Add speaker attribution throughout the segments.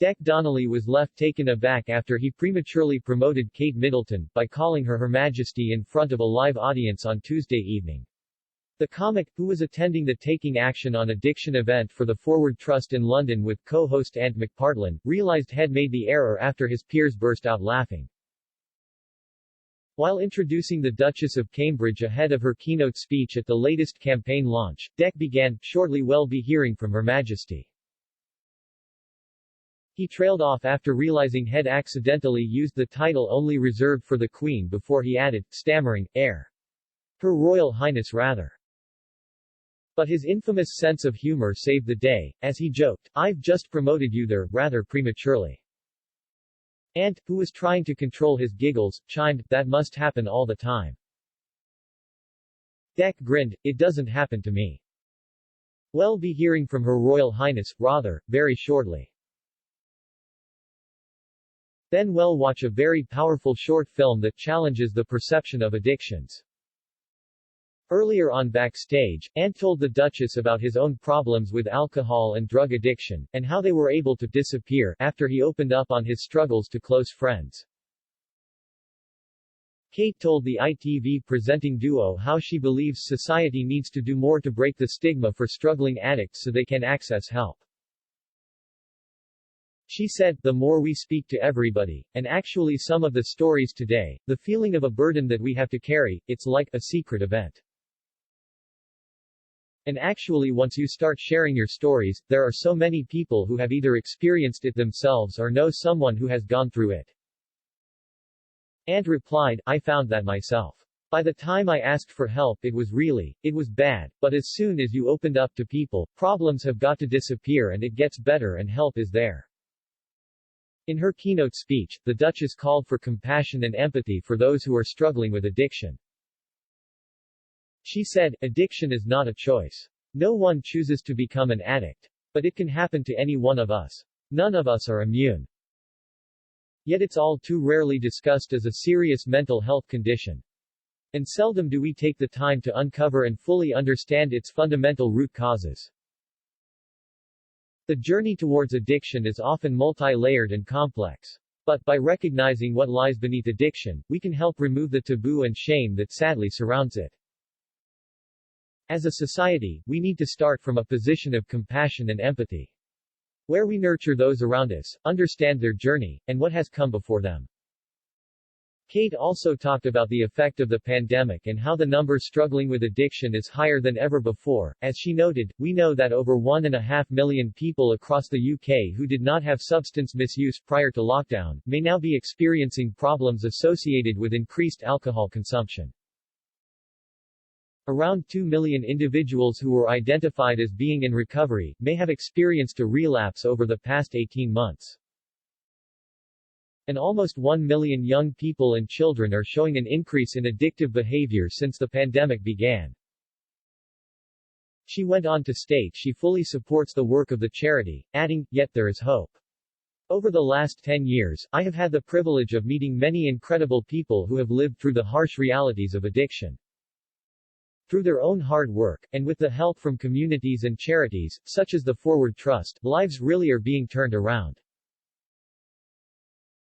Speaker 1: Dec Donnelly was left taken aback after he prematurely promoted Kate Middleton, by calling her Her Majesty in front of a live audience on Tuesday evening. The comic, who was attending the Taking Action on Addiction event for the Forward Trust in London with co-host Ant McPartlin, realized he'd made the error after his peers burst out laughing. While introducing the Duchess of Cambridge ahead of her keynote speech at the latest campaign launch, Dec began, "Shortly we'll be hearing from Her Majesty." He trailed off after realizing he'd accidentally used the title only reserved for the Queen before he added, stammering, Her Royal Highness rather. But his infamous sense of humor saved the day, as he joked, "I've just promoted you there, rather prematurely." Ant, who was trying to control his giggles, chimed, "That must happen all the time." Dec grinned, "It doesn't happen to me. We'll be hearing from Her Royal Highness, rather, very shortly. Then we'll watch a very powerful short film that challenges the perception of addictions." Earlier on backstage, Ant told the Duchess about his own problems with alcohol and drug addiction, and how they were able to disappear, after he opened up on his struggles to close friends. Kate told the ITV presenting duo how she believes society needs to do more to break the stigma for struggling addicts so they can access help. She said, "The more we speak to everybody, and actually some of the stories today, the feeling of a burden that we have to carry, it's like a secret event. And actually once you start sharing your stories, there are so many people who have either experienced it themselves or know someone who has gone through it." Ant replied, "I found that myself. By the time I asked for help it was bad, but as soon as you opened up to people, problems have got to disappear and it gets better and help is there." In her keynote speech, the Duchess called for compassion and empathy for those who are struggling with addiction. She said, "Addiction is not a choice. No one chooses to become an addict. But it can happen to any one of us. None of us are immune. Yet it's all too rarely discussed as a serious mental health condition. And seldom do we take the time to uncover and fully understand its fundamental root causes. The journey towards addiction is often multi-layered and complex. But, by recognizing what lies beneath addiction, we can help remove the taboo and shame that sadly surrounds it. As a society, we need to start from a position of compassion and empathy, where we nurture those around us, understand their journey, and what has come before them." Kate also talked about the effect of the pandemic and how the number struggling with addiction is higher than ever before. As she noted, "We know that over 1.5 million people across the UK who did not have substance misuse prior to lockdown, may now be experiencing problems associated with increased alcohol consumption. Around 2 million individuals who were identified as being in recovery, may have experienced a relapse over the past 18 months. And almost 1 million young people and children are showing an increase in addictive behavior since the pandemic began." She went on to state she fully supports the work of the charity, adding, "Yet there is hope. Over the last 10 years, I have had the privilege of meeting many incredible people who have lived through the harsh realities of addiction. Through their own hard work, and with the help from communities and charities, such as the Forward Trust, lives really are being turned around.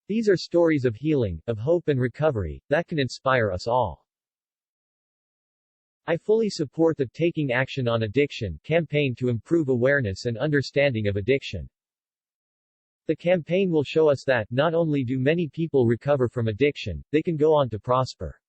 Speaker 1: These are stories of healing, of hope and recovery, that can inspire us all. I fully support the Taking Action on Addiction campaign to improve awareness and understanding of addiction. The campaign will show us that, not only do many people recover from addiction, they can go on to prosper."